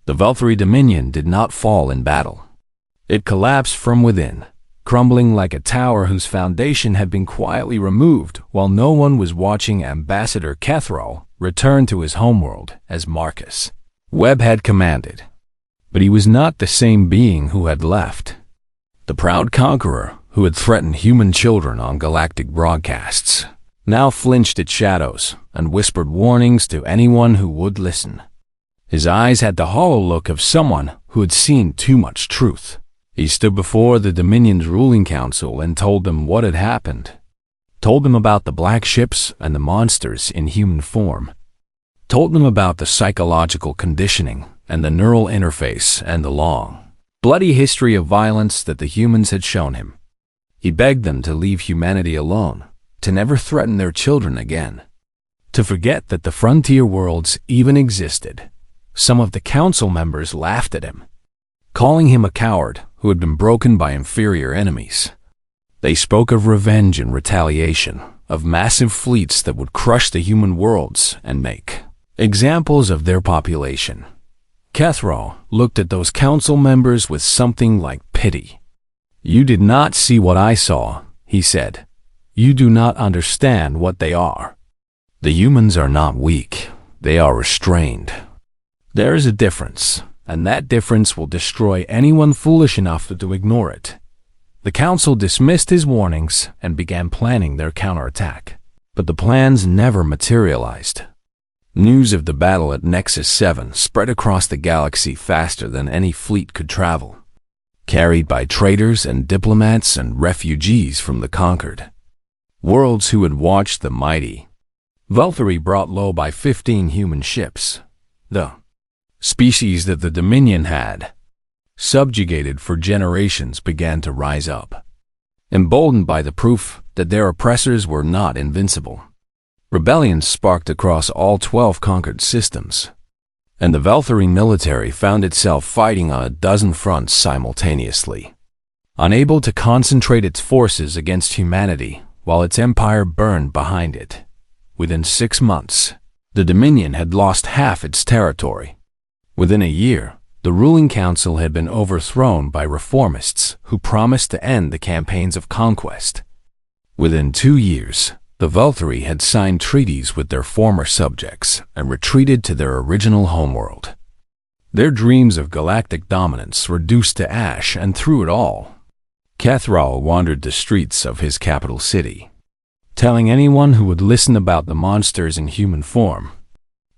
The Valkyrie Dominion did not fall in battle. It collapsed from within, crumbling like a tower whose foundation had been quietly removed while no one was watching. Ambassador Kethral returned to his homeworld as Marcus Webb had commanded. But he was not the same being who had left. The proud conqueror who had threatened human children on galactic broadcasts now flinched at shadows and whispered warnings to anyone who would listen. His eyes had the hollow look of someone who had seen too much truth. He stood before the Dominion's ruling council and told them what had happened. Told them about the black ships and the monsters in human form. Told them about the psychological conditioning and the neural interface and the long, bloody history of violence that the humans had shown him. He begged them to leave humanity alone, to never threaten their children again, to forget that the frontier worlds even existed. Some of the council members laughed at him, calling him a coward who had been broken by inferior enemies. They spoke of revenge and retaliation, of massive fleets that would crush the human worlds and make examples of their population. Kethral looked at those council members with something like pity. "You did not see what I saw," he said. "You do not understand what they are. The humans are not weak. They are restrained. There is a difference, and that difference will destroy anyone foolish enough to ignore it." The council dismissed his warnings and began planning their counterattack. But the plans never materialized. News of the battle at Nexus 7 spread across the galaxy faster than any fleet could travel, carried by traders and diplomats and refugees from the conquered worlds who had watched the mighty Valkyrie brought low by 15 human ships, the species that the Dominion had subjugated for generations, began to rise up, emboldened by the proof that their oppressors were not invincible. Rebellions sparked across all 12 conquered systems, and the Valkyrie military found itself fighting on a dozen fronts simultaneously, unable to concentrate its forces against humanity while its empire burned behind it. Within 6 months, the Dominion had lost half its territory. Within a year, the ruling council had been overthrown by reformists who promised to end the campaigns of conquest. Within 2 years, the Valkyrie had signed treaties with their former subjects and retreated to their original homeworld. Their dreams of galactic dominance reduced to ash, and through it all, Kethral wandered the streets of his capital city, telling anyone who would listen about the monsters in human form,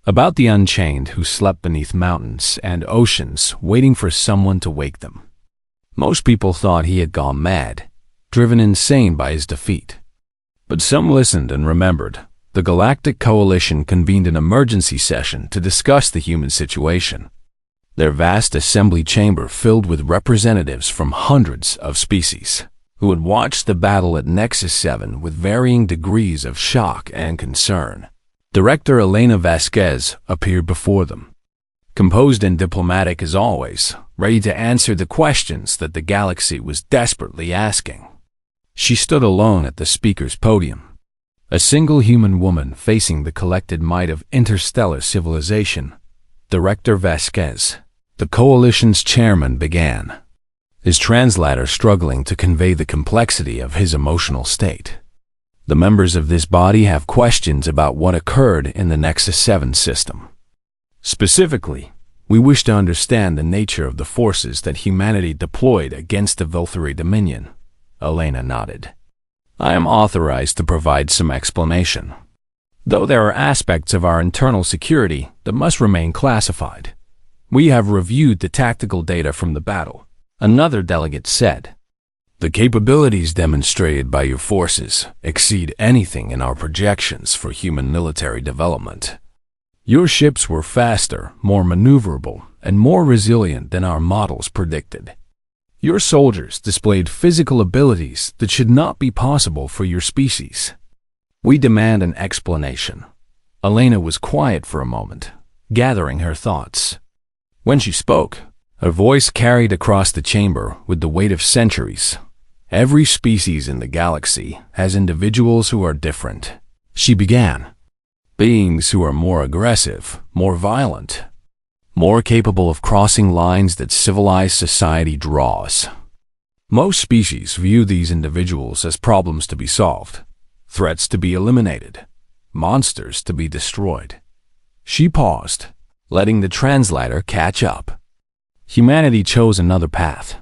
about the unchained who slept beneath mountains and oceans waiting for someone to wake them. Most people thought he had gone mad, driven insane by his defeat. But some listened and remembered. The Galactic Coalition convened an emergency session to discuss the human situation. Their vast assembly chamber filled with representatives from hundreds of species, who had watched the battle at Nexus 7 with varying degrees of shock and concern. Director Elena Vasquez appeared before them, composed and diplomatic as always, ready to answer the questions that the galaxy was desperately asking. She stood alone at the speaker's podium, a single human woman facing the collected might of interstellar civilization. Director Vasquez, the coalition's chairman, began, his translator struggling to convey the complexity of his emotional state. The members of this body have questions about what occurred in the Nexus 7 system. Specifically, we wish to understand the nature of the forces that humanity deployed against the Valkyrie Dominion. Elena nodded. I am authorized to provide some explanation, though there are aspects of our internal security that must remain classified. We have reviewed the tactical data from the battle, another delegate said. The capabilities demonstrated by your forces exceed anything in our projections for human military development. Your ships were faster, more maneuverable, and more resilient than our models predicted. Your soldiers displayed physical abilities that should not be possible for your species. We demand an explanation. Elena was quiet for a moment, gathering her thoughts. When she spoke, her voice carried across the chamber with the weight of centuries. Every species in the galaxy has individuals who are different. She began. Beings who are more aggressive, more violent, more capable of crossing lines that civilized society draws. Most species view these individuals as problems to be solved, threats to be eliminated, monsters to be destroyed. She paused, letting the translator catch up. Humanity chose another path.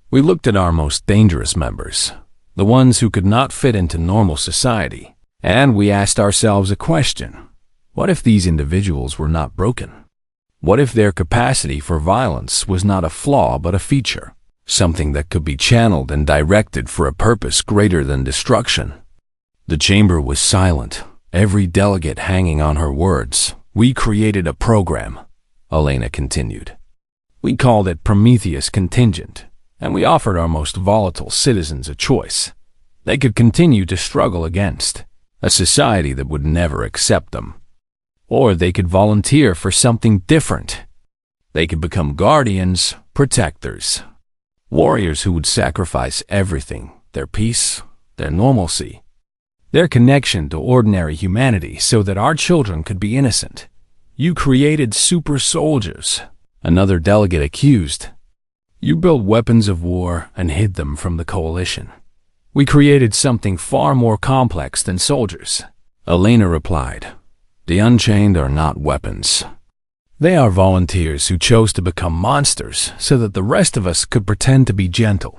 We looked at our most dangerous members, the ones who could not fit into normal society, and we asked ourselves a question. What if these individuals were not broken? What if their capacity for violence was not a flaw but a feature, something that could be channeled and directed for a purpose greater than destruction? The chamber was silent, every delegate hanging on her words. We created a program, Elena continued. We called it Prometheus Contingent, and we offered our most volatile citizens a choice. They could continue to struggle against a society that would never accept them. Or they could volunteer for something different. They could become guardians, protectors, warriors who would sacrifice everything, their peace, their normalcy, their connection to ordinary humanity so that our children could be innocent. You created super soldiers, another delegate accused. You built weapons of war and hid them from the coalition. We created something far more complex than soldiers, Elena replied. The Unchained are not weapons. They are volunteers who chose to become monsters so that the rest of us could pretend to be gentle.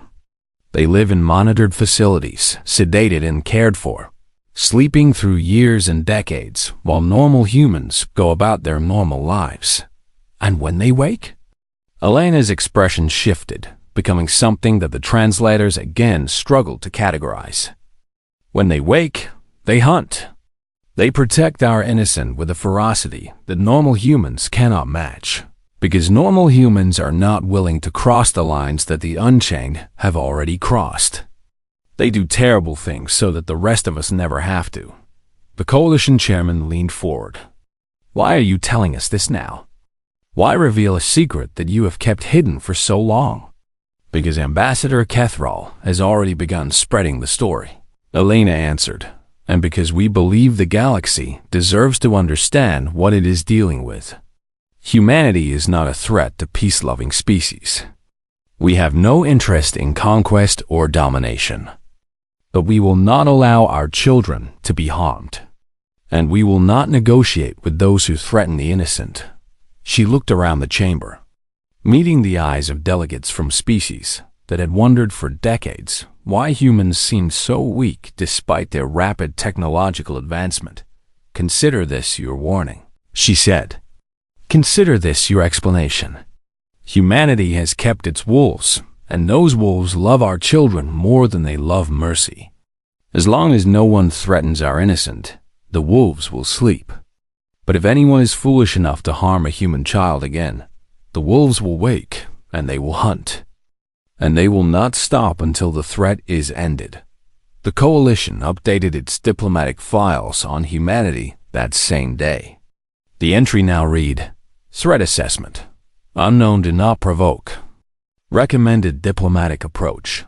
They live in monitored facilities, sedated and cared for, sleeping through years and decades while normal humans go about their normal lives. And when they wake? Elena's expression shifted, becoming something that the translators again struggled to categorize. When they wake, they hunt. They protect our innocent with a ferocity that normal humans cannot match, because normal humans are not willing to cross the lines that the Unchained have already crossed. They do terrible things so that the rest of us never have to. The coalition chairman leaned forward. Why are you telling us this now? Why reveal a secret that you have kept hidden for so long? Because Ambassador Kethral has already begun spreading the story, Elena answered. And because we believe the galaxy deserves to understand what it is dealing with. Humanity is not a threat to peace-loving species. We have no interest in conquest or domination. But we will not allow our children to be harmed. And we will not negotiate with those who threaten the innocent. She looked around the chamber, meeting the eyes of delegates from species that had wondered for decades why humans seemed so weak despite their rapid technological advancement. Consider this your warning, she said. Consider this your explanation. Humanity has kept its wolves, and those wolves love our children more than they love mercy. As long as no one threatens our innocent, the wolves will sleep. But if anyone is foolish enough to harm a human child again, the wolves will wake and they will hunt. And they will not stop until the threat is ended. The coalition updated its diplomatic files on humanity that same day. The entry now read, Threat Assessment. Unknown do not provoke. Recommended diplomatic approach.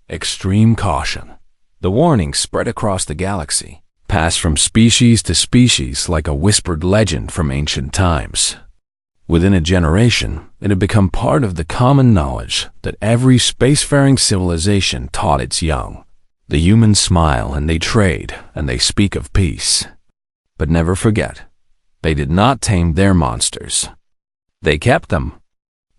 Extreme caution. The warning spread across the galaxy, passed from species to species like a whispered legend from ancient times. Within a generation, it had become part of the common knowledge that every spacefaring civilization taught its young. The humans smile and they trade and they speak of peace. But never forget, they did not tame their monsters. They kept them.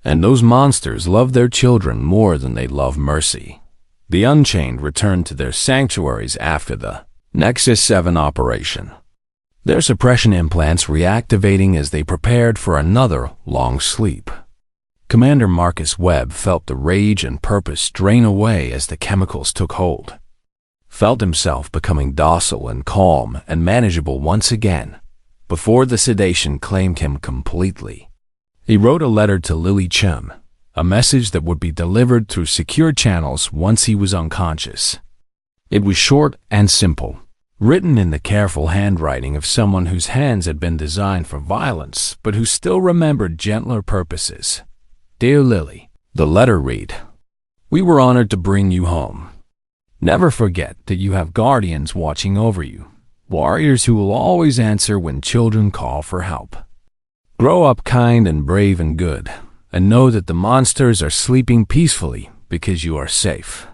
And those monsters love their children more than they love mercy. The Unchained returned to their sanctuaries after the Nexus 7 operation, their suppression implants reactivating as they prepared for another long sleep. Commander Marcus Webb felt the rage and purpose drain away as the chemicals took hold. Felt himself becoming docile and calm and manageable once again, before the sedation claimed him completely. He wrote a letter to Lily Chen, a message that would be delivered through secure channels once he was unconscious. It was short and simple, written in the careful handwriting of someone whose hands had been designed for violence, but who still remembered gentler purposes. Dear Lily, the letter read, We were honored to bring you home. Never forget that you have guardians watching over you, warriors who will always answer when children call for help. Grow up kind and brave and good, and know that the monsters are sleeping peacefully because you are safe.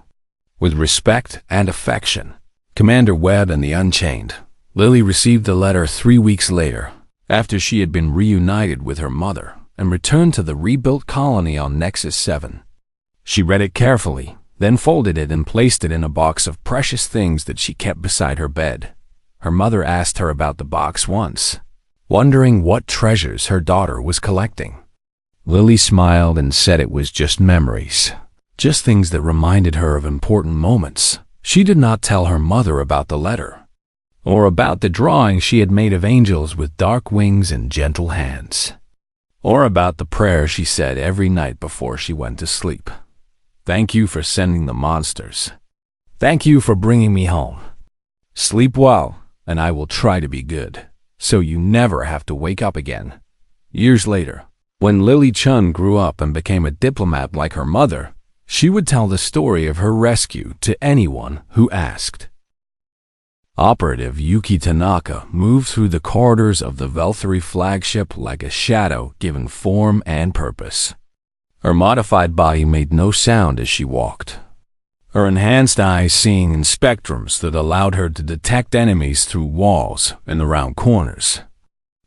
With respect and affection, Commander Webb and the Unchained. Lily received the letter 3 weeks later, after she had been reunited with her mother and returned to the rebuilt colony on Nexus 7. She read it carefully, then folded it and placed it in a box of precious things that she kept beside her bed. Her mother asked her about the box once, wondering what treasures her daughter was collecting. Lily smiled and said it was just memories, just things that reminded her of important moments. She did not tell her mother about the letter, or about the drawing she had made of angels with dark wings and gentle hands, or about the prayer she said every night before she went to sleep. Thank you for sending the monsters. Thank you for bringing me home. Sleep well, and I will try to be good, so you never have to wake up again. Years later, when Lily Chun grew up and became a diplomat like her mother, she would tell the story of her rescue to anyone who asked. Operative Yuki Tanaka moved through the corridors of the Valkyrie flagship like a shadow given form and purpose. Her modified body made no sound as she walked, her enhanced eyes seeing in spectrums that allowed her to detect enemies through walls and around corners,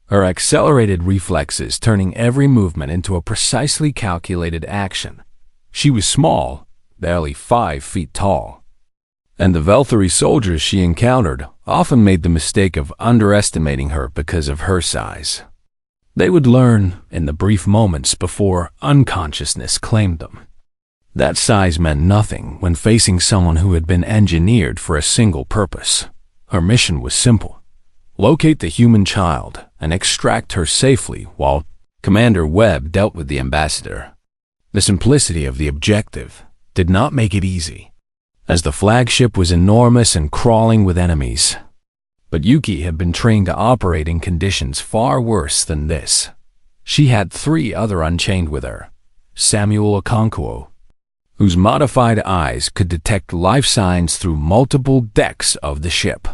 her accelerated reflexes turning every movement into a precisely calculated action. She was small, barely 5 feet tall, and the Valkyrie soldiers she encountered often made the mistake of underestimating her because of her size. They would learn in the brief moments before unconsciousness claimed them. That size meant nothing when facing someone who had been engineered for a single purpose. Her mission was simple: locate the human child and extract her safely while Commander Webb dealt with the ambassador. The simplicity of the objective did not make it easy, as the flagship was enormous and crawling with enemies. But Yuki had been trained to operate in conditions far worse than this. She had 3 other Unchained with her: Samuel Okonkwo, whose modified eyes could detect life signs through multiple decks of the ship;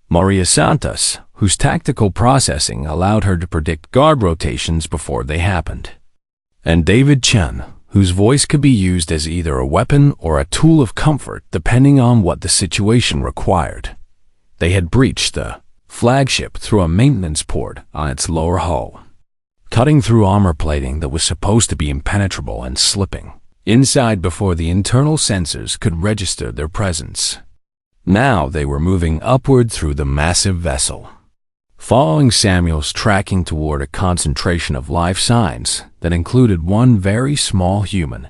Maria Santos, whose tactical processing allowed her to predict guard rotations before they happened; and David Chen, whose voice could be used as either a weapon or a tool of comfort depending on what the situation required. They had breached the flagship through a maintenance port on its lower hull, cutting through armor plating that was supposed to be impenetrable and slipping inside before the internal sensors could register their presence. Now they were moving upward through the massive vessel, following Samuel's tracking toward a concentration of life signs that included one very small human.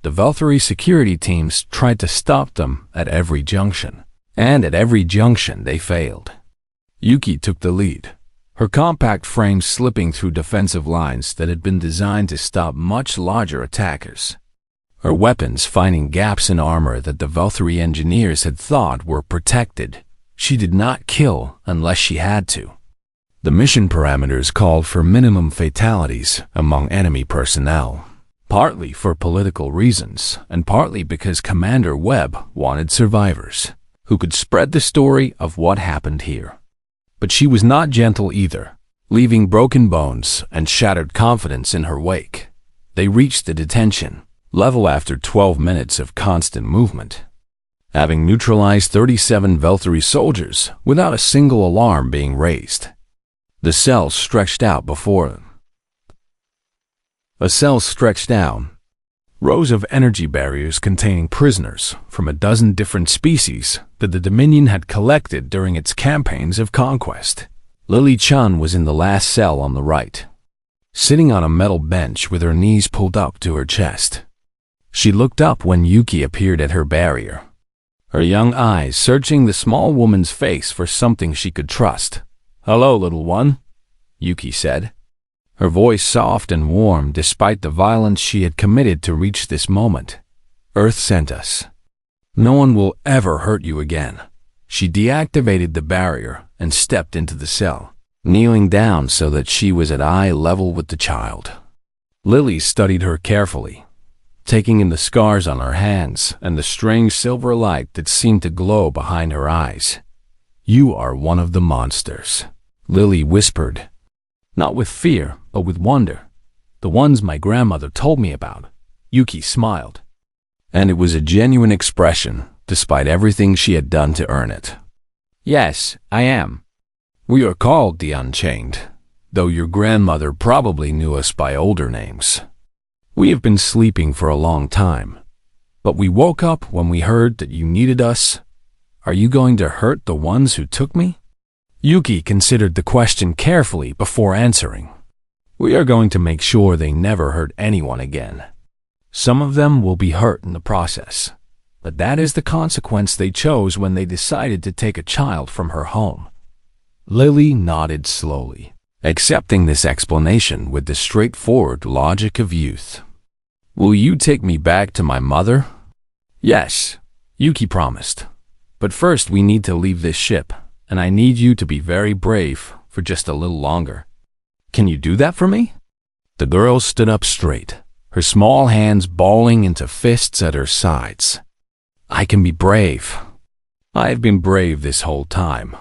The Valkyrie security teams tried to stop them at every junction, and at every junction they failed. Yuki took the lead, her compact frame slipping through defensive lines that had been designed to stop much larger attackers, her weapons finding gaps in armor that the Valkyrie engineers had thought were protected. She did not kill unless she had to. The mission parameters called for minimum fatalities among enemy personnel, partly for political reasons and partly because Commander Webb wanted survivors who could spread the story of what happened here. But she was not gentle either, leaving broken bones and shattered confidence in her wake. They reached the detention level after 12 minutes of constant movement, having neutralized 37 Valkyrie soldiers without a single alarm being raised. The cells stretched out before them. A cell stretched down, rows of energy barriers containing prisoners from a dozen different species that the Dominion had collected during its campaigns of conquest. Lily Chun was in the last cell on the right, sitting on a metal bench with her knees pulled up to her chest. She looked up when Yuki appeared at her barrier, her young eyes searching the small woman's face for something she could trust. "Hello, little one," Yuki said, her voice soft and warm despite the violence she had committed to reach this moment. "Earth sent us. No one will ever hurt you again." She deactivated the barrier and stepped into the cell, kneeling down so that she was at eye level with the child. Lily studied her carefully, taking in the scars on her hands and the strange silver light that seemed to glow behind her eyes. "You are one of the monsters," Lily whispered. Not with fear, but with wonder. The ones my grandmother told me about. Yuki smiled. And it was a genuine expression, despite everything she had done to earn it. Yes, I am. We are called the Unchained, though your grandmother probably knew us by older names. We have been sleeping for a long time, but we woke up when we heard that you needed us. Are you going to hurt the ones who took me? Yuki considered the question carefully before answering. We are going to make sure they never hurt anyone again. Some of them will be hurt in the process, but that is the consequence they chose when they decided to take a child from her home. Lily nodded slowly, accepting this explanation with the straightforward logic of youth. Will you take me back to my mother? Yes, Yuki promised. But first we need to leave this ship, and I need you to be very brave for just a little longer. Can you do that for me? The girl stood up straight, her small hands balling into fists at her sides. I can be brave. I have been brave this whole time,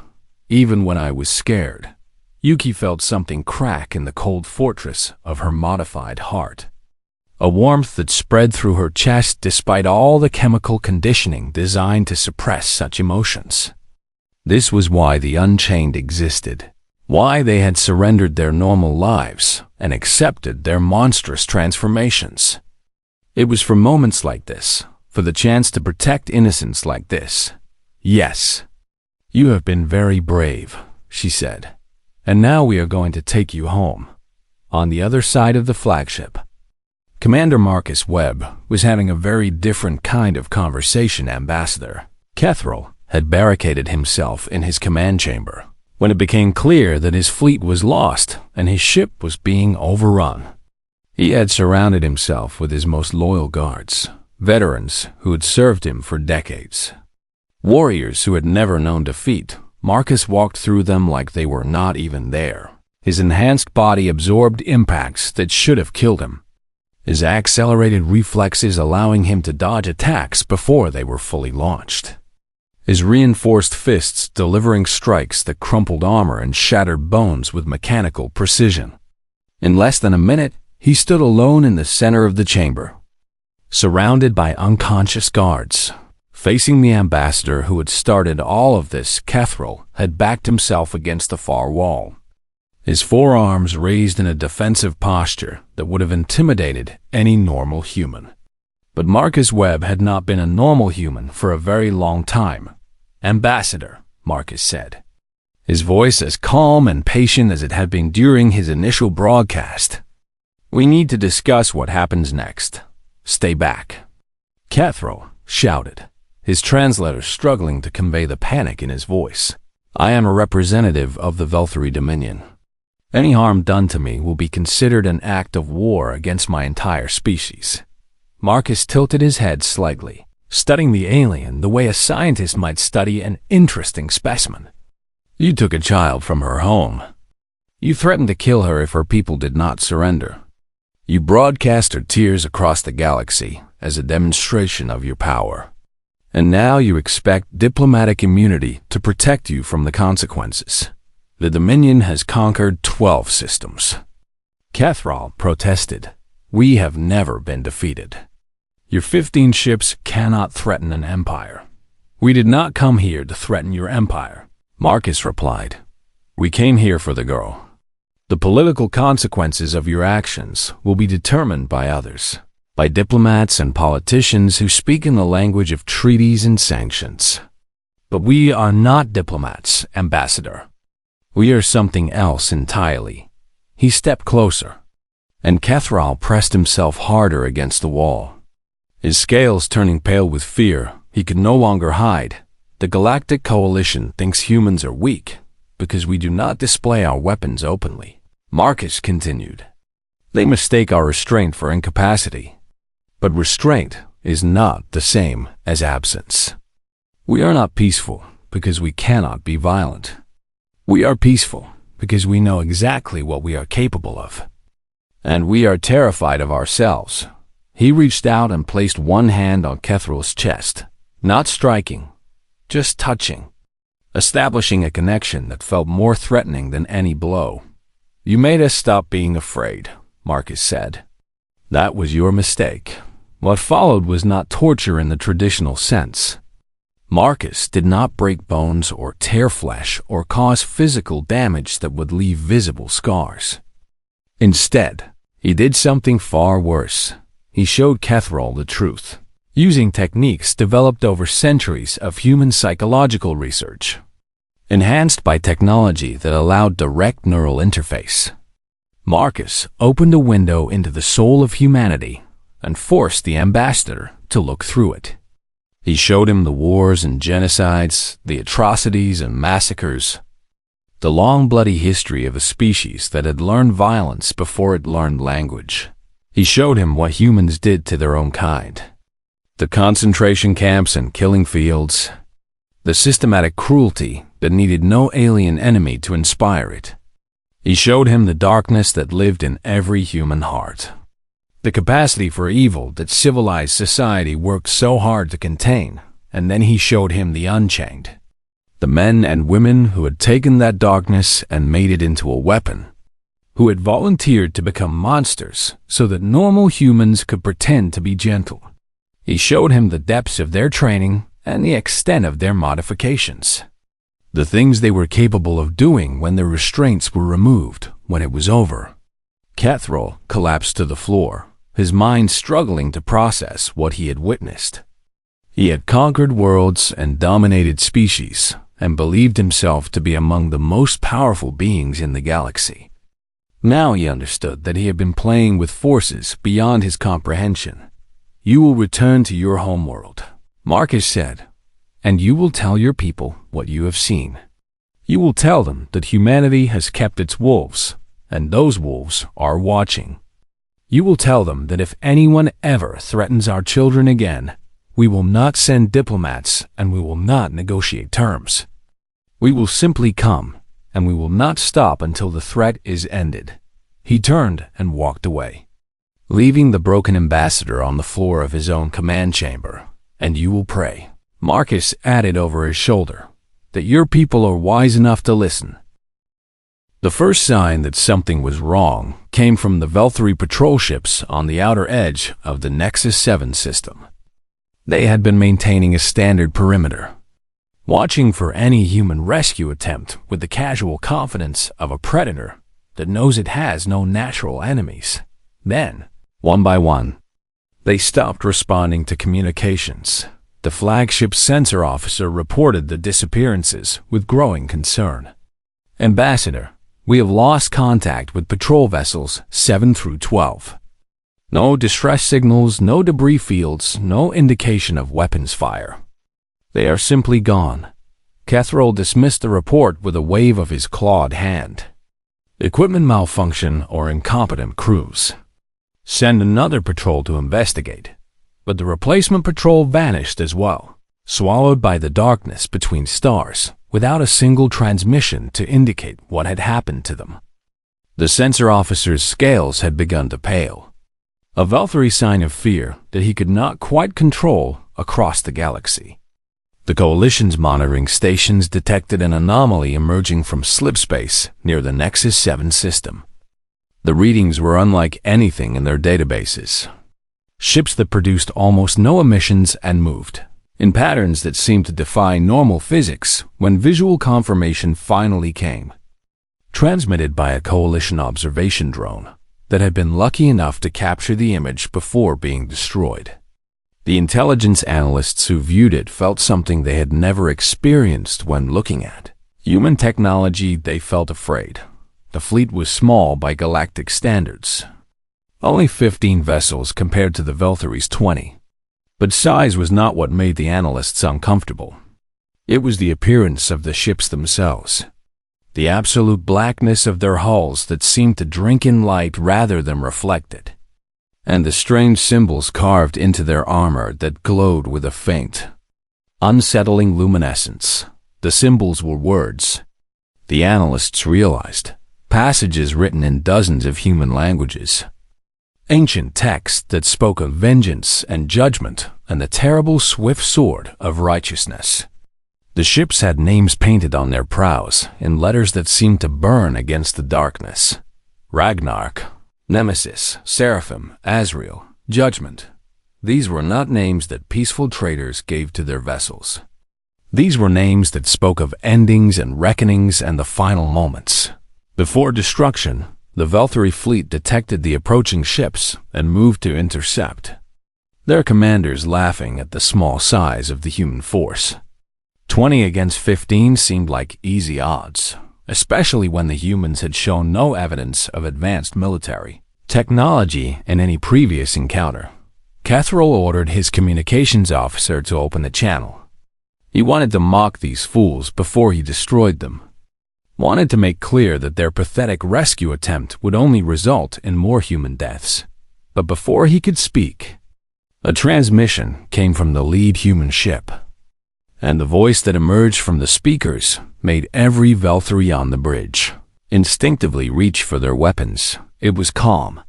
even when I was scared. Yuki felt something crack in the cold fortress of her modified heart. A warmth that spread through her chest despite all the chemical conditioning designed to suppress such emotions. This was why the Unchained existed, why they had surrendered their normal lives and accepted their monstrous transformations. It was for moments like this, for the chance to protect innocence like this. Yes, you have been very brave, she said. And now we are going to take you home. On the other side of the flagship, Commander Marcus Webb was having a very different kind of conversation. Ambassador Kethril had barricaded himself in his command chamber when it became clear that his fleet was lost and his ship was being overrun. He had surrounded himself with his most loyal guards, veterans who had served him for decades. Warriors who had never known defeat. Marcus walked through them like they were not even there. His enhanced body absorbed impacts that should have killed him, his accelerated reflexes allowing him to dodge attacks before they were fully launched. His reinforced fists delivering strikes that crumpled armor and shattered bones with mechanical precision. In less than a minute, he stood alone in the center of the chamber, surrounded by unconscious guards. Facing the ambassador who had started all of this, Kethril had backed himself against the far wall, his forearms raised in a defensive posture that would have intimidated any normal human. But Marcus Webb had not been a normal human for a very long time. Ambassador, Marcus said, his voice as calm and patient as it had been during his initial broadcast. We need to discuss what happens next. Stay back. Kethril shouted, his translator struggling to convey the panic in his voice. I am a representative of the Velthari Dominion. Any harm done to me will be considered an act of war against my entire species. Marcus tilted his head slightly, studying the alien the way a scientist might study an interesting specimen. You took a child from her home. You threatened to kill her if her people did not surrender. You broadcast her tears across the galaxy as a demonstration of your power. And now you expect diplomatic immunity to protect you from the consequences. The Dominion has conquered 12 systems. Kethril protested. We have never been defeated. Your 15 ships cannot threaten an empire. We did not come here to threaten your empire, Marcus replied. We came here for the girl. The political consequences of your actions will be determined by others, by diplomats and politicians who speak in the language of treaties and sanctions. But we are not diplomats, Ambassador. We are something else entirely. He stepped closer, and Kethril pressed himself harder against the wall. His scales turning pale with fear, he could no longer hide. The Galactic Coalition thinks humans are weak because we do not display our weapons openly. Marcus continued. They mistake our restraint for incapacity. But restraint is not the same as absence. We are not peaceful because we cannot be violent. We are peaceful because we know exactly what we are capable of. And we are terrified of ourselves. He reached out and placed one hand on Kethril's chest, not striking, just touching, establishing a connection that felt more threatening than any blow. "You made us stop being afraid," Marcus said. "That was your mistake." What followed was not torture in the traditional sense. Marcus did not break bones or tear flesh or cause physical damage that would leave visible scars. Instead, he did something far worse. He showed Kethrol the truth, using techniques developed over centuries of human psychological research, enhanced by technology that allowed direct neural interface. Marcus opened a window into the soul of humanity and forced the ambassador to look through it. He showed him the wars and genocides, the atrocities and massacres, the long bloody history of a species that had learned violence before it learned language. He showed him what humans did to their own kind. The concentration camps and killing fields, the systematic cruelty that needed no alien enemy to inspire it. He showed him the darkness that lived in every human heart, the capacity for evil that civilized society worked so hard to contain, and then he showed him the Unchained, the men and women who had taken that darkness and made it into a weapon, who had volunteered to become monsters so that normal humans could pretend to be gentle. He showed him the depths of their training and the extent of their modifications, the things they were capable of doing when their restraints were removed, when it was over. Kethrol collapsed to the floor, his mind struggling to process what he had witnessed. He had conquered worlds and dominated species, and believed himself to be among the most powerful beings in the galaxy. Now he understood that he had been playing with forces beyond his comprehension. "You will return to your homeworld," Marcus said, "and you will tell your people what you have seen. You will tell them that humanity has kept its wolves, and those wolves are watching. You will tell them that if anyone ever threatens our children again, we will not send diplomats and we will not negotiate terms. We will simply come, and we will not stop until the threat is ended." He turned and walked away, leaving the broken ambassador on the floor of his own command chamber. "And you will pray," Marcus added over his shoulder, "that your people are wise enough to listen." The first sign that something was wrong came from the Velthari patrol ships on the outer edge of the Nexus 7 system. They had been maintaining a standard perimeter, watching for any human rescue attempt with the casual confidence of a predator that knows it has no natural enemies. Then, one by one, they stopped responding to communications. The flagship sensor officer reported the disappearances with growing concern. "Ambassador, we have lost contact with patrol vessels 7 through 12. No distress signals, no debris fields, no indication of weapons fire. They are simply gone." Kethrol dismissed the report with a wave of his clawed hand. "Equipment malfunction or incompetent crews. Send another patrol to investigate." But the replacement patrol vanished as well, swallowed by the darkness between stars, without a single transmission to indicate what had happened to them. The sensor officer's scales had begun to pale, a Velthari sign of fear that he could not quite control across the galaxy. The Coalition's monitoring stations detected an anomaly emerging from slipspace near the Nexus 7 system. The readings were unlike anything in their databases. Ships that produced almost no emissions and moved in patterns that seemed to defy normal physics when visual confirmation finally came, transmitted by a Coalition observation drone that had been lucky enough to capture the image before being destroyed. The intelligence analysts who viewed it felt something they had never experienced when looking at human technology. They felt afraid. The fleet was small by galactic standards, only 15 vessels compared to the Velthari's 20. But size was not what made the analysts uncomfortable. It was the appearance of the ships themselves, the absolute blackness of their hulls that seemed to drink in light rather than reflect it, and the strange symbols carved into their armor that glowed with a faint, unsettling luminescence. The symbols were words, the analysts realized, passages written in dozens of human languages. Ancient text that spoke of vengeance and judgment and the terrible swift sword of righteousness. The ships had names painted on their prows in letters that seemed to burn against the darkness. Ragnarok, Nemesis, Seraphim, Azrael, Judgment. These were not names that peaceful traders gave to their vessels. These were names that spoke of endings and reckonings and the final moments. Before destruction, the Valkyrie fleet detected the approaching ships and moved to intercept, their commanders laughing at the small size of the human force. 20 against 15 seemed like easy odds, especially when the humans had shown no evidence of advanced military technology in any previous encounter. Catherall ordered his communications officer to open the channel. He wanted to mock these fools before he destroyed them. Wanted to make clear that their pathetic rescue attempt would only result in more human deaths. But before he could speak, a transmission came from the lead human ship, and the voice that emerged from the speakers made every Valkyrie on the bridge instinctively reach for their weapons. It was calm,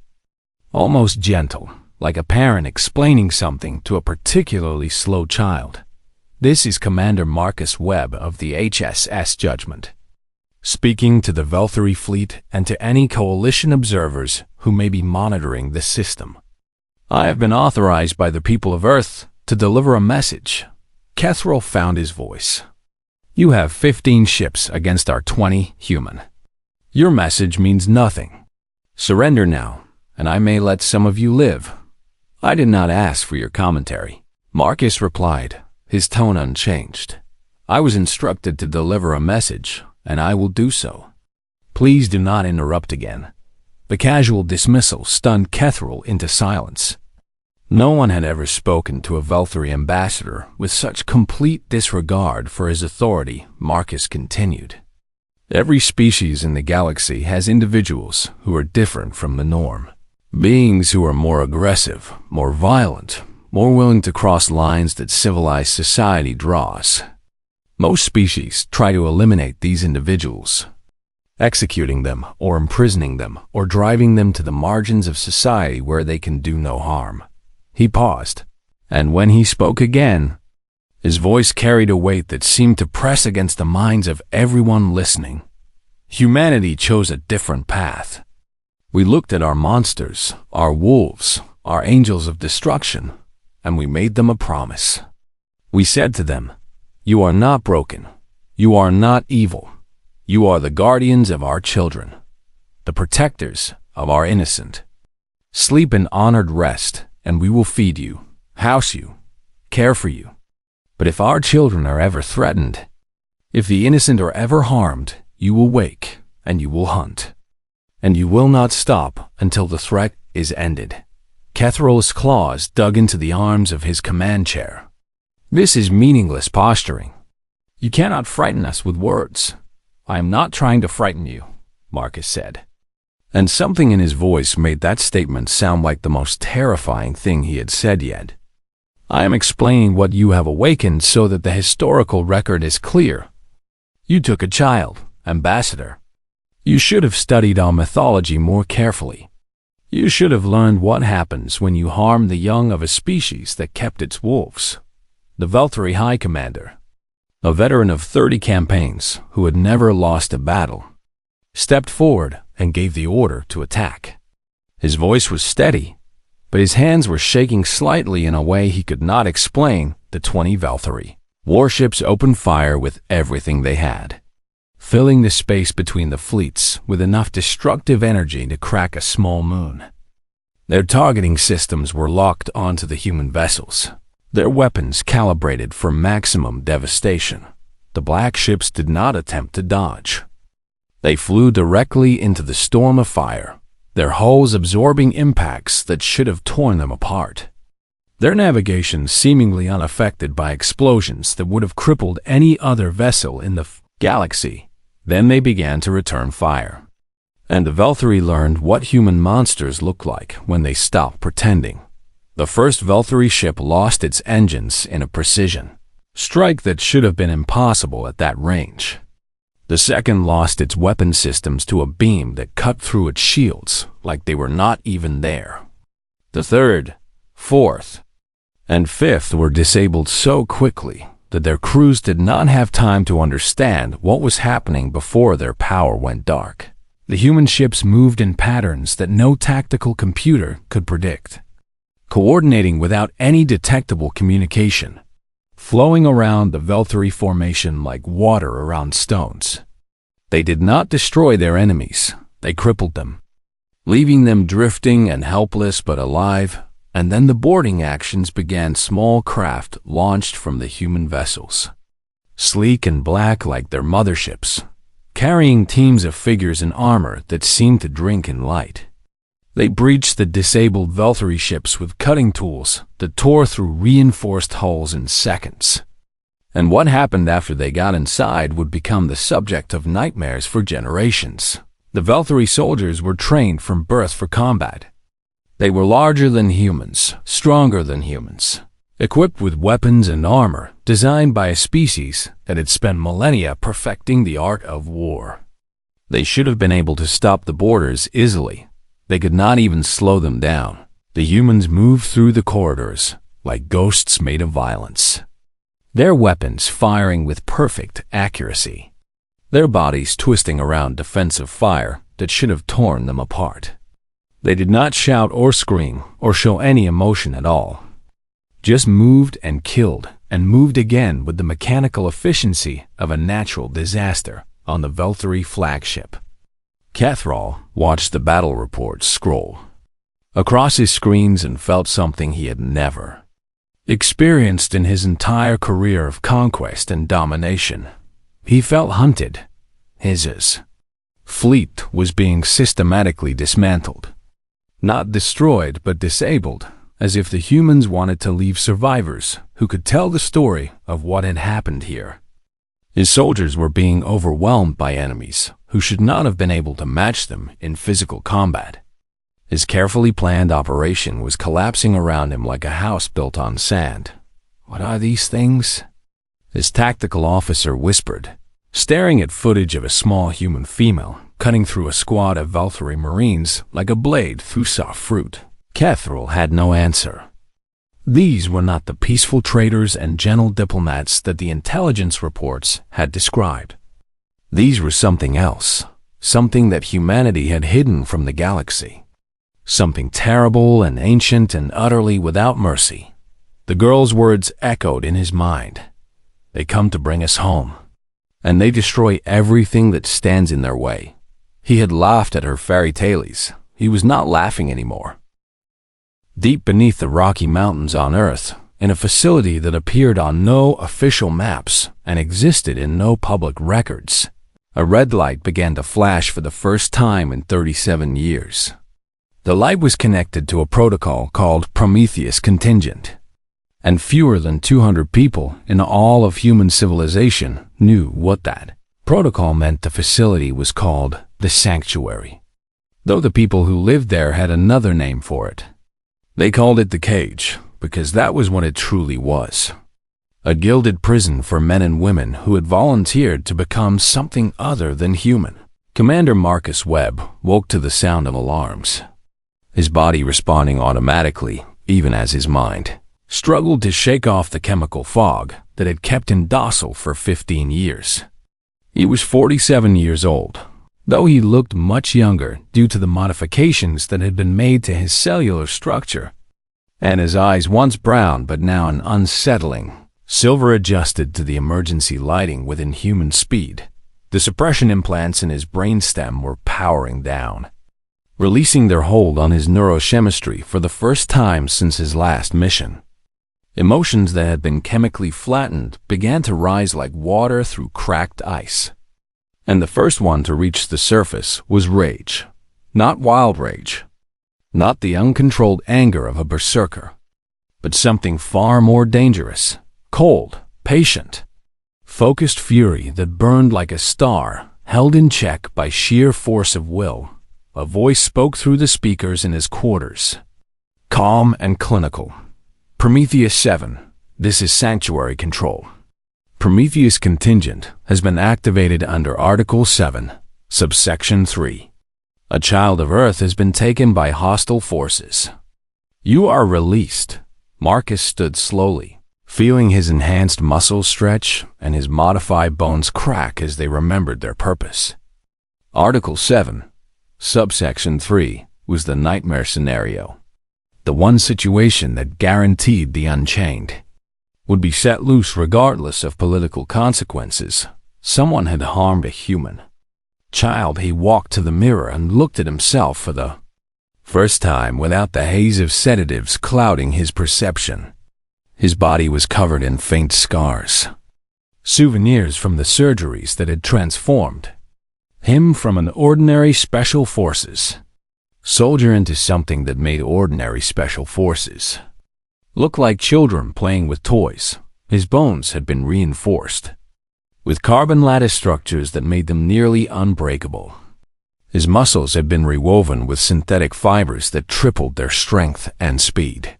almost gentle, like a parent explaining something to a particularly slow child. This is Commander Marcus Webb of the HSS Judgment, speaking to the Valkyrie fleet and to any coalition observers who may be monitoring this system. I have been authorized by the people of Earth to deliver a message. Catherall found his voice. You have 15 ships against our 20 human. Your message means nothing. Surrender now, and I may let some of you live. I did not ask for your commentary. Marcus replied, his tone unchanged. I was instructed to deliver a message, and I will do so. Please do not interrupt again. The casual dismissal stunned Catherall into silence. No one had ever spoken to a Valkyrie ambassador with such complete disregard for his authority. Marcus continued. Every species in the galaxy has individuals who are different from the norm. Beings who are more aggressive, more violent, more willing to cross lines that civilized society draws. Most species try to eliminate these individuals, executing them or imprisoning them or driving them to the margins of society where they can do no harm. He paused, and when he spoke again, his voice carried a weight that seemed to press against the minds of everyone listening. Humanity chose a different path. We looked at our monsters, our wolves, our angels of destruction, and we made them a promise. We said to them, you are not broken. You are not evil. You are the guardians of our children, the protectors of our innocent. Sleep in honored rest, and we will feed you, house you, care for you. But if our children are ever threatened, if the innocent are ever harmed, you will wake, and you will hunt. And you will not stop until the threat is ended. Catherall's claws dug into the arms of his command chair. This is meaningless posturing. You cannot frighten us with words. I am not trying to frighten you, Marcus said. And something in his voice made that statement sound like the most terrifying thing he had said yet. I am explaining what you have awakened so that the historical record is clear. You took a child, Ambassador. You should have studied our mythology more carefully. You should have learned what happens when you harm the young of a species that kept its wolves. The Valkyrie High Commander, a veteran of 30 campaigns who had never lost a battle, stepped forward and gave the order to attack. His voice was steady, but his hands were shaking slightly in a way he could not explain. The 20 Valkyrie warships opened fire with everything they had, filling the space between the fleets with enough destructive energy to crack a small moon. Their targeting systems were locked onto the human vessels, their weapons calibrated for maximum devastation. The black ships did not attempt to dodge. They flew directly into the storm of fire, their hulls absorbing impacts that should have torn them apart. Their navigation seemingly unaffected by explosions that would have crippled any other vessel in the galaxy. Then they began to return fire. And the Valkyrie learned what human monsters look like when they stop pretending. The first Valkyrie ship lost its engines in a precision strike that should have been impossible at that range. The second lost its weapon systems to a beam that cut through its shields like they were not even there. The third, fourth, and fifth were disabled so quickly that their crews did not have time to understand what was happening before their power went dark. The human ships moved in patterns that no tactical computer could predict, coordinating without any detectable communication, flowing around the Valkyrie formation like water around stones. They did not destroy their enemies, they crippled them, leaving them drifting and helpless but alive, and then the boarding actions began. Small craft launched from the human vessels, sleek and black like their motherships, carrying teams of figures in armor that seemed to drink in light. They breached the disabled Valkyrie ships with cutting tools that tore through reinforced hulls in seconds. And what happened after they got inside would become the subject of nightmares for generations. The Valkyrie soldiers were trained from birth for combat. They were larger than humans, stronger than humans, equipped with weapons and armor designed by a species that had spent millennia perfecting the art of war. They should have been able to stop the boarders easily. They could not even slow them down. The humans moved through the corridors like ghosts made of violence, their weapons firing with perfect accuracy, their bodies twisting around defensive fire that should have torn them apart. They did not shout or scream or show any emotion at all, just moved and killed and moved again with the mechanical efficiency of a natural disaster on the Valkyrie flagship. Cathrall watched the battle reports scroll across his screens and felt something he had never experienced in his entire career of conquest and domination. He felt hunted. His fleet was being systematically dismantled, not destroyed but disabled, as if the humans wanted to leave survivors who could tell the story of what had happened here. His soldiers were being overwhelmed by enemies who should not have been able to match them in physical combat. His carefully planned operation was collapsing around him like a house built on sand. What are these things? His tactical officer whispered, staring at footage of a small human female cutting through a squad of Valkyrie Marines like a blade through soft fruit. Cathrall had no answer. These were not the peaceful traders and gentle diplomats that the intelligence reports had described. These were something else, something that humanity had hidden from the galaxy, something terrible and ancient and utterly without mercy. The girl's words echoed in his mind. They come to bring us home, and they destroy everything that stands in their way. He had laughed at her fairy tales. He was not laughing anymore. Deep beneath the Rocky Mountains on Earth, in a facility that appeared on no official maps and existed in no public records, a red light began to flash for the first time in 37 years. The light was connected to a protocol called Prometheus Contingent, and fewer than 200 people in all of human civilization knew what that protocol meant. The facility was called the Sanctuary, though the people who lived there had another name for it. They called it the Cage, because that was what it truly was. A gilded prison for men and women who had volunteered to become something other than human. Commander Marcus Webb woke to the sound of alarms, his body responding automatically, even as his mind struggled to shake off the chemical fog that had kept him docile for 15 years. He was 47 years old, though he looked much younger due to the modifications that had been made to his cellular structure, and his eyes, once brown but now an unsettling silver, adjusted to the emergency lighting within human speed. The suppression implants in his brainstem were powering down, releasing their hold on his neurochemistry for the first time since his last mission. Emotions that had been chemically flattened began to rise like water through cracked ice. And the first one to reach the surface was rage. Not wild rage, not the uncontrolled anger of a berserker, but something far more dangerous, cold, patient, focused fury that burned like a star, held in check by sheer force of will. A voice spoke through the speakers in his quarters, calm and clinical. Prometheus 7, this is Sanctuary Control. Prometheus Contingent has been activated under Article 7, Subsection 3. A child of Earth has been taken by hostile forces. You are released. Marcus stood slowly, feeling his enhanced muscles stretch and his modified bones crack as they remembered their purpose. Article 7, Subsection 3 was the nightmare scenario. The one situation that guaranteed the Unchained would be set loose regardless of political consequences. Someone had harmed a human child. He walked to the mirror and looked at himself for the first time without the haze of sedatives clouding his perception. His body was covered in faint scars, souvenirs from the surgeries that had transformed him from an ordinary special forces soldier into something that made ordinary special forces look like children playing with toys. His bones had been reinforced with carbon lattice structures that made them nearly unbreakable. His muscles had been rewoven with synthetic fibers that tripled their strength and speed.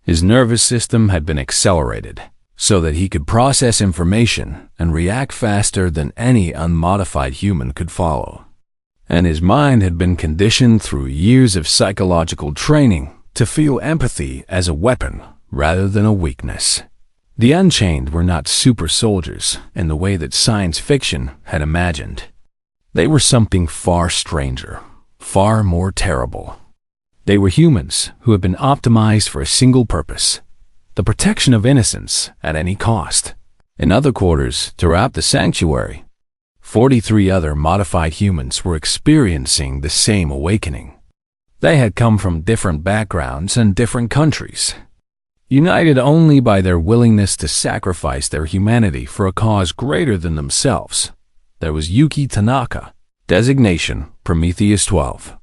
His nervous system had been accelerated so that he could process information and react faster than any unmodified human could follow. And his mind had been conditioned through years of psychological training to feel empathy as a weapon rather than a weakness. The Unchained were not super soldiers in the way that science fiction had imagined. They were something far stranger, far more terrible. They were humans who had been optimized for a single purpose: the protection of innocence at any cost. In other quarters throughout the sanctuary, 43 other modified humans were experiencing the same awakening. They had come from different backgrounds and different countries, united only by their willingness to sacrifice their humanity for a cause greater than themselves. There was Yuki Tanaka, designation Prometheus 12,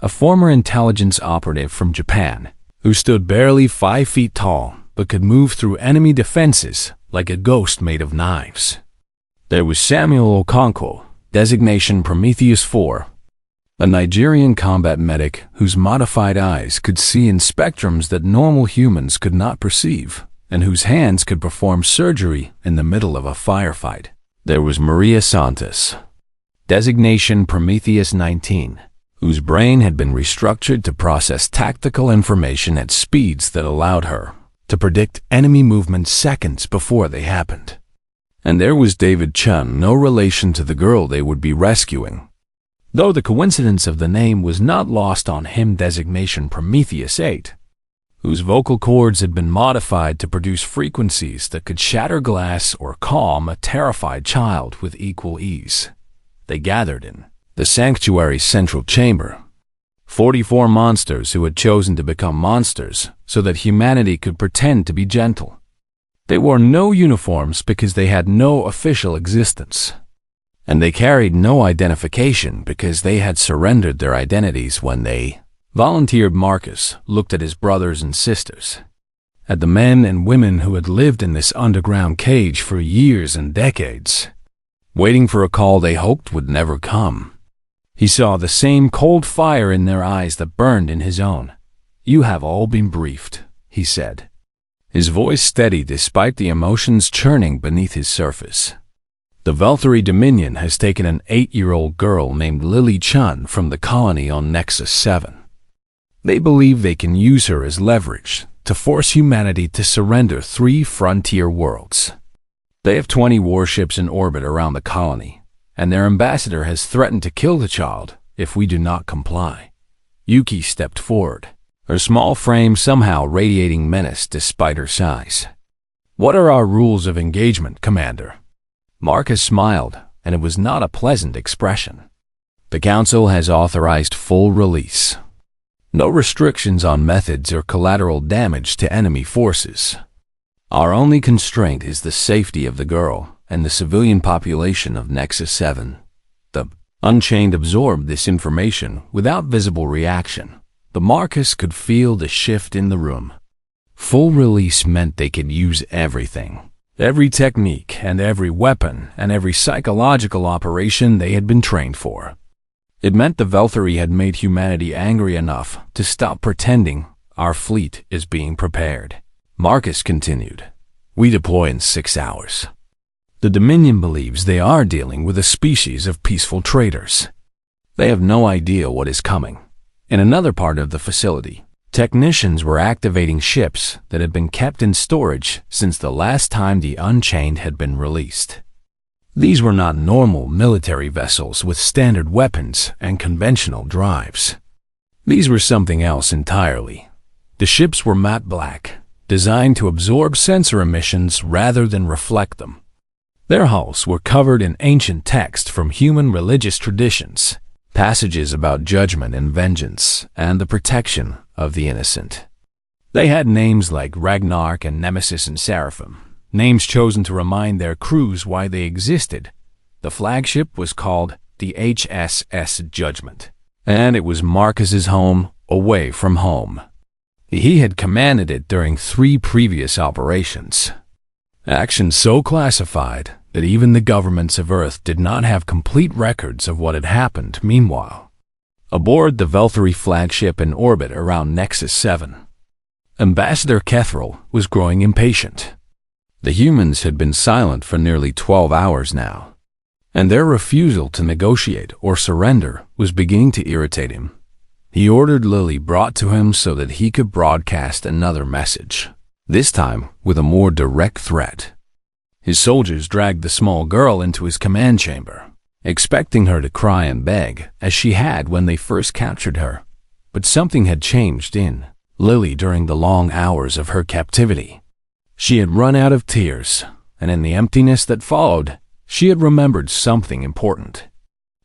a former intelligence operative from Japan who stood barely 5 feet tall but could move through enemy defenses like a ghost made of knives. There was Samuel Okonkwo, designation Prometheus 4, a Nigerian combat medic whose modified eyes could see in spectrums that normal humans could not perceive, and whose hands could perform surgery in the middle of a firefight. There was Maria Santos, designation Prometheus 19, whose brain had been restructured to process tactical information at speeds that allowed her to predict enemy movements seconds before they happened. And there was David Chun, no relation to the girl they would be rescuing, though the coincidence of the name was not lost on him. Designation Prometheus 8, whose vocal cords had been modified to produce frequencies that could shatter glass or calm a terrified child with equal ease. They gathered in the sanctuary's central chamber, 44 monsters who had chosen to become monsters so that humanity could pretend to be gentle. They wore no uniforms because they had no official existence, and they carried no identification because they had surrendered their identities when they volunteered. Marcus looked at his brothers and sisters, at the men and women who had lived in this underground cage for years and decades, waiting for a call they hoped would never come. He saw the same cold fire in their eyes that burned in his own. "You have all been briefed," he said, his voice steady despite the emotions churning beneath his surface. "The Valkyrie Dominion has taken an 8-year-old girl named Lily Chun from the colony on Nexus 7. They believe they can use her as leverage to force humanity to surrender 3 frontier worlds. They have 20 warships in orbit around the colony, and their ambassador has threatened to kill the child if we do not comply." Yuki stepped forward, her small frame somehow radiating menace despite her size. "What are our rules of engagement, Commander?" Marcus smiled, and it was not a pleasant expression. "The Council has authorized full release. No restrictions on methods or collateral damage to enemy forces. Our only constraint is the safety of the girl and the civilian population of Nexus 7. The Unchained absorbed this information without visible reaction, but Marcus could feel the shift in the room. Full release meant they could use everything, every technique and every weapon and every psychological operation they had been trained for. It meant the Valkyrie had made humanity angry enough to stop pretending. "Our fleet is being prepared," Marcus continued. "We deploy in 6 hours. The Dominion believes they are dealing with a species of peaceful traders. They have no idea what is coming." In another part of the facility, technicians were activating ships that had been kept in storage since the last time the Unchained had been released. These were not normal military vessels with standard weapons and conventional drives. These were something else entirely. The ships were matte black, designed to absorb sensor emissions rather than reflect them. Their hulls were covered in ancient text from human religious traditions, passages about judgment and vengeance, and the protection of the innocent. They had names like Ragnarok and Nemesis and Seraphim, names chosen to remind their crews why they existed. The flagship was called the HSS Judgment, and it was Marcus's home away from home. He had commanded it during 3 previous operations. Actions so classified that even the governments of Earth did not have complete records of what had happened. Meanwhile, aboard the Valkyrie flagship in orbit around Nexus 7, Ambassador Kethril was growing impatient. The humans had been silent for nearly 12 hours now, and their refusal to negotiate or surrender was beginning to irritate him. He ordered Lily brought to him so that he could broadcast another message, this time with a more direct threat. His soldiers dragged the small girl into his command chamber, expecting her to cry and beg, as she had when they first captured her. But something had changed in Lily during the long hours of her captivity. She had run out of tears, and in the emptiness that followed, she had remembered something important.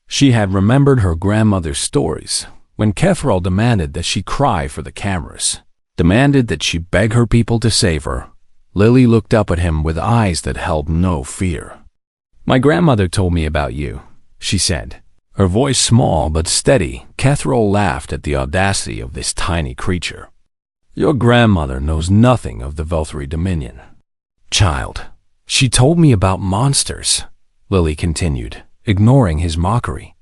She had remembered her grandmother's stories, when Kethril demanded that she cry for the cameras, demanded that she beg her people to save her. Lily looked up at him with eyes that held no fear. "My grandmother told me about you," she said. Her voice small but steady. Kethril laughed at the audacity of this tiny creature. "Your grandmother knows nothing of the Valkyrie Dominion." "Child, she told me about monsters," Lily continued, ignoring his mockery.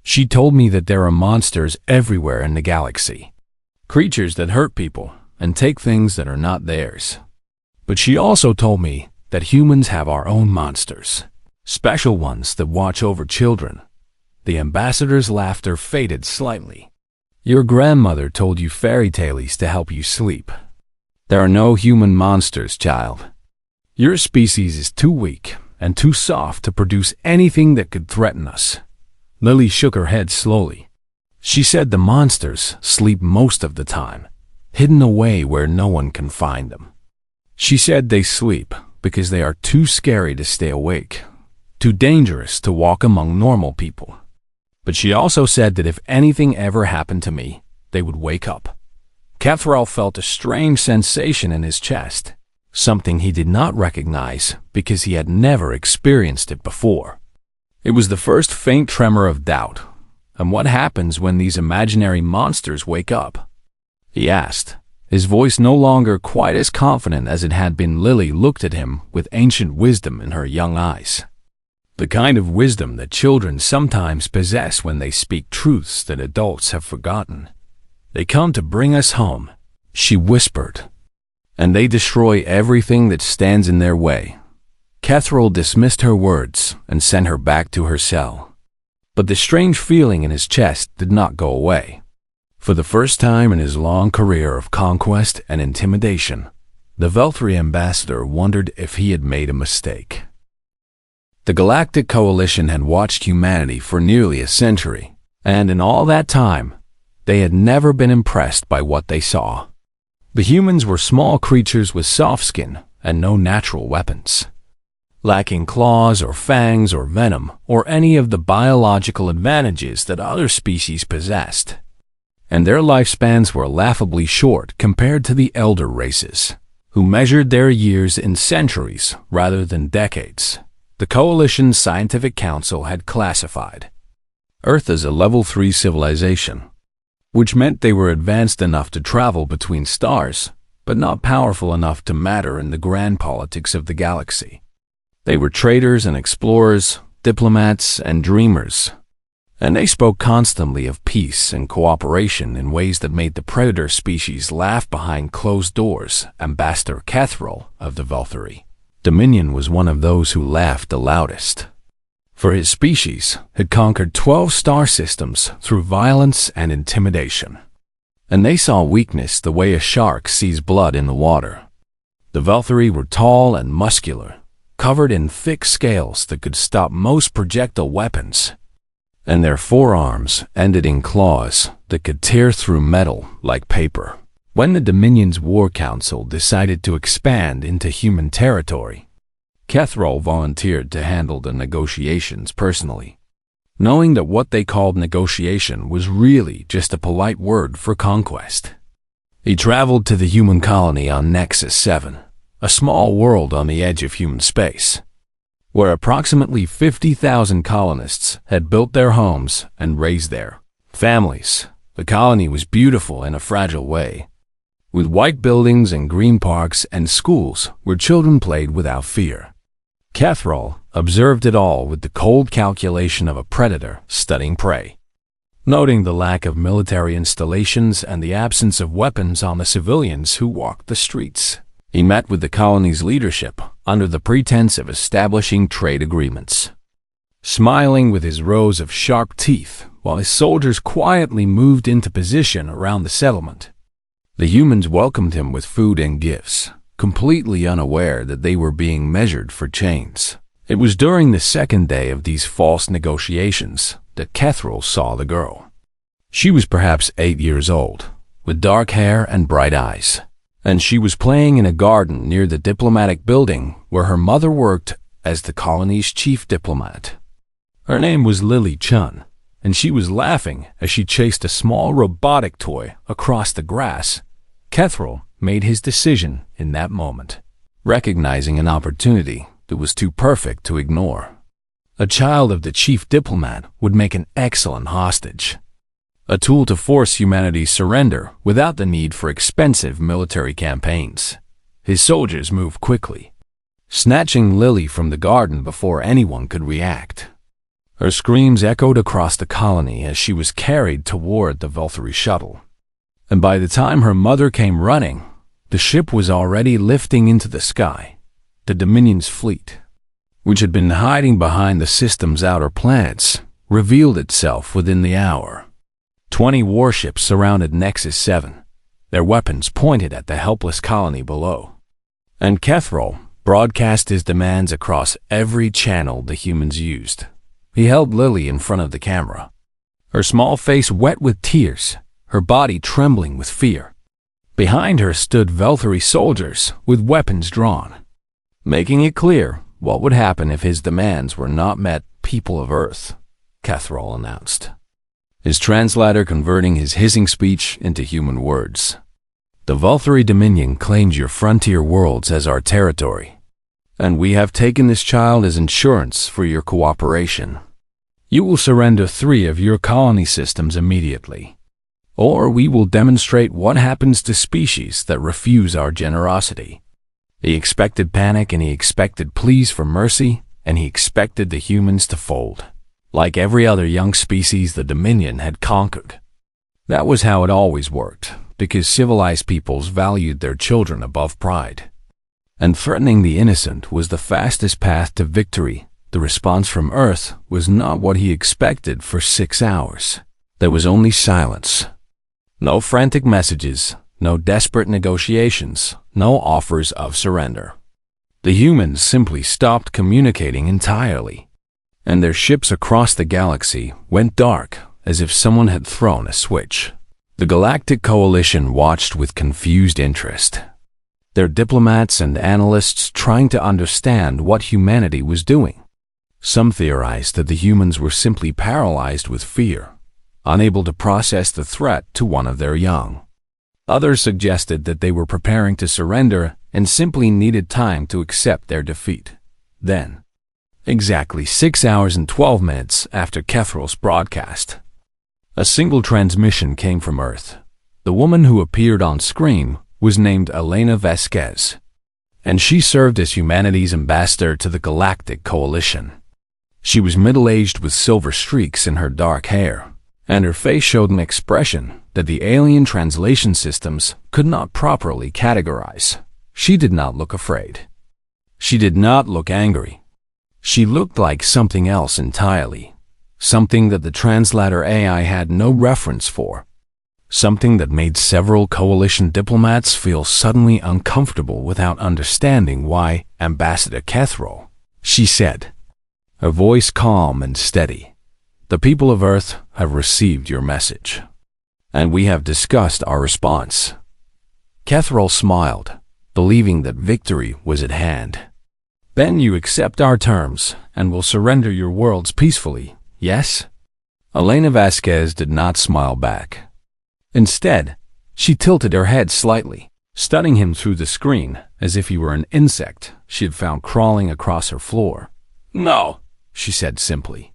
"She told me that there are monsters everywhere in the galaxy, creatures that hurt people and take things that are not theirs. But she also told me that humans have our own monsters, special ones that watch over children." The ambassador's laughter faded slightly. "Your grandmother told you fairy tales to help you sleep. There are no human monsters, child. Your species is too weak and too soft to produce anything that could threaten us." Lily shook her head slowly. She said the monsters sleep most of the time, hidden away where no one can find them. She said they sleep because they are too scary to stay awake, too dangerous to walk among normal people. But she also said that if anything ever happened to me, they would wake up. Kethril felt a strange sensation in his chest, something he did not recognize because he had never experienced it before. It was the first faint tremor of doubt. "And what happens when these imaginary monsters wake up?" he asked, his voice no longer quite as confident as it had been. Lily looked at him with ancient wisdom in her young eyes, the kind of wisdom that children sometimes possess when they speak truths that adults have forgotten. "They come to bring us home," she whispered, "and they destroy everything that stands in their way." Kethril dismissed her words and sent her back to her cell. But the strange feeling in his chest did not go away. For the first time in his long career of conquest and intimidation, the Valkyrie ambassador wondered if he had made a mistake. The Galactic Coalition had watched humanity for nearly a century, and in all that time, they had never been impressed by what they saw. The humans were small creatures with soft skin and no natural weapons, lacking claws or fangs or venom or any of the biological advantages that other species possessed. And their lifespans were laughably short compared to the elder races, who measured their years in centuries rather than decades. The Coalition's Scientific Council had classified Earth as a Level 3 civilization, which meant they were advanced enough to travel between stars, but not powerful enough to matter in the grand politics of the galaxy. They were traders and explorers, diplomats and dreamers, and they spoke constantly of peace and cooperation in ways that made the predator species laugh behind closed doors. Ambassador Kethril of the Valkyrie Dominion was one of those who laughed the loudest, for his species had conquered 12 star systems through violence and intimidation, and they saw weakness the way a shark sees blood in the water. The Valkyrie were tall and muscular, covered in thick scales that could stop most projectile weapons, and their forearms ended in claws that could tear through metal like paper. When the Dominion's War Council decided to expand into human territory, Kethral volunteered to handle the negotiations personally, knowing that what they called negotiation was really just a polite word for conquest. He traveled to the human colony on Nexus 7, a small world on the edge of human space, where approximately 50,000 colonists had built their homes and raised their families. The colony was beautiful in a fragile way, with white buildings and green parks and schools where children played without fear. Kethral observed it all with the cold calculation of a predator studying prey. Noting the lack of military installations and the absence of weapons on the civilians who walked the streets, he met with the colony's leadership under the pretense of establishing trade agreements. Smiling with his rows of sharp teeth while his soldiers quietly moved into position around the settlement, the humans welcomed him with food and gifts, completely unaware that they were being measured for chains. It was during the second day of these false negotiations that Kethral saw the girl. She was perhaps 8 years old, with dark hair and bright eyes, and she was playing in a garden near the diplomatic building where her mother worked as the colony's chief diplomat. Her name was Lily Chun, and she was laughing as she chased a small robotic toy across the grass. Kethral made his decision in that moment, recognizing an opportunity that was too perfect to ignore. A child of the chief diplomat would make an excellent hostage, a tool to force humanity's surrender without the need for expensive military campaigns. His soldiers moved quickly, snatching Lily from the garden before anyone could react. Her screams echoed across the colony as she was carried toward the Valkyrie shuttle. And by the time her mother came running, the ship was already lifting into the sky. The Dominion's fleet, which had been hiding behind the system's outer planets, revealed itself within the hour. 20 warships surrounded Nexus 7, their weapons pointed at the helpless colony below. And Kethral broadcast his demands across every channel the humans used. He held Lily in front of the camera, her small face wet with tears, her body trembling with fear. Behind her stood Valkyrie soldiers with weapons drawn, making it clear what would happen if his demands were not met. "People of Earth," Kethral announced, his translator converting his hissing speech into human words. "The Valkyrie Dominion claims your frontier worlds as our territory, and we have taken this child as insurance for your cooperation. You will surrender 3 of your colony systems immediately, or we will demonstrate what happens to species that refuse our generosity." He expected panic, and he expected pleas for mercy, and he expected the humans to fold. Like every other young species the Dominion had conquered. That was how it always worked, because civilized peoples valued their children above pride. And threatening the innocent was the fastest path to victory. The response from Earth was not what he expected for 6 hours. There was only silence. No frantic messages, no desperate negotiations, no offers of surrender. The humans simply stopped communicating entirely, and their ships across the galaxy went dark as if someone had thrown a switch. The Galactic Coalition watched with confused interest, their diplomats and analysts trying to understand what humanity was doing. Some theorized that the humans were simply paralyzed with fear, unable to process the threat to one of their young. Others suggested that they were preparing to surrender and simply needed time to accept their defeat. Then, exactly 6 hours and 12 minutes after Kethral's broadcast, a single transmission came from Earth. The woman who appeared on screen was named Elena Vasquez, and she served as humanity's ambassador to the Galactic Coalition. She was middle-aged with silver streaks in her dark hair, and her face showed an expression that the alien translation systems could not properly categorize. She did not look afraid. She did not look angry. She looked like something else entirely, something that the translator AI had no reference for, something that made several coalition diplomats feel suddenly uncomfortable without understanding why Ambassador Kethral she said, her voice calm and steady. "The people of Earth have received your message, and we have discussed our response." Cathrall smiled, believing that victory was at hand. "Then you accept our terms and will surrender your worlds peacefully, yes?" Elena Vasquez did not smile back. Instead, she tilted her head slightly, studying him through the screen as if he were an insect she had found crawling across her floor. "No," she said simply.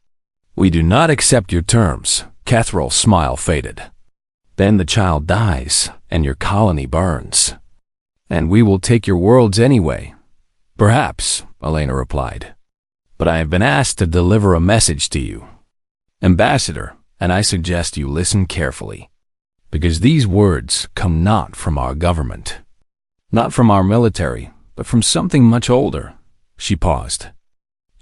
"We do not accept your terms." Cathrall's smile faded. "Then the child dies and your colony burns. And we will take your worlds anyway." "Perhaps," Elena replied. "But I have been asked to deliver a message to you, Ambassador, and I suggest you listen carefully, because these words come not from our government, not from our military, but from something much older." She paused,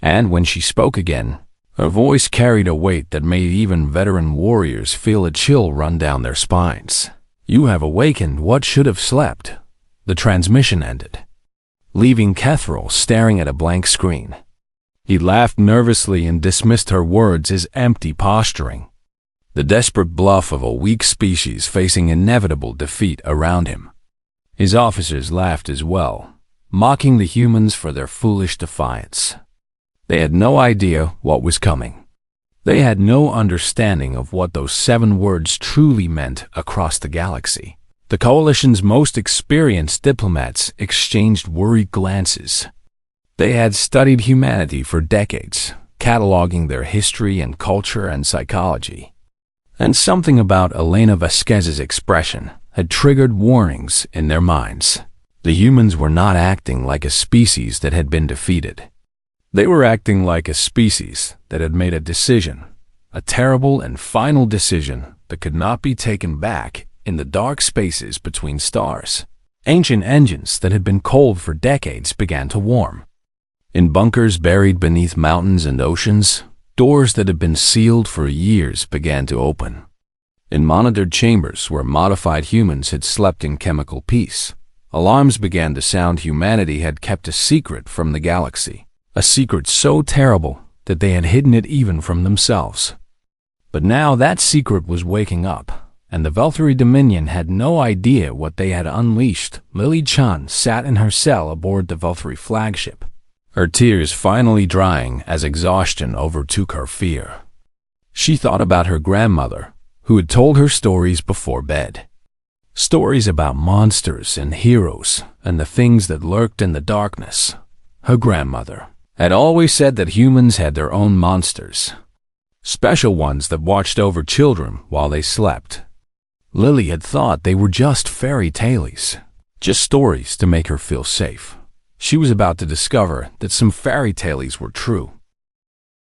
and when she spoke again, her voice carried a weight that made even veteran warriors feel a chill run down their spines. "You have awakened what should have slept." The transmission ended, leaving Cathrall staring at a blank screen. He laughed nervously and dismissed her words as empty posturing, the desperate bluff of a weak species facing inevitable defeat around him. His officers laughed as well, mocking the humans for their foolish defiance. They had no idea what was coming. They had no understanding of what those 7 words truly meant across the galaxy. The Coalition's most experienced diplomats exchanged worried glances. They had studied humanity for decades, cataloging their history and culture and psychology. And something about Elena Vasquez's expression had triggered warnings in their minds. The humans were not acting like a species that had been defeated. They were acting like a species that had made a decision, a terrible and final decision that could not be taken back in the dark spaces between stars. Ancient engines that had been cold for decades began to warm. In bunkers buried beneath mountains and oceans, doors that had been sealed for years began to open. In monitored chambers where modified humans had slept in chemical peace, alarms began to sound humanity had kept a secret from the galaxy, a secret so terrible that they had hidden it even from themselves. But now that secret was waking up, and the Velthury Dominion had no idea what they had unleashed. Lily Chan sat in her cell aboard the Velthury flagship, her tears finally drying as exhaustion overtook her fear. She thought about her grandmother, who had told her stories before bed. Stories about monsters and heroes and the things that lurked in the darkness. Her grandmother had always said that humans had their own monsters, special ones that watched over children while they slept. Lily had thought they were just fairy tales, just stories to make her feel safe. She was about to discover that some fairy tales were true.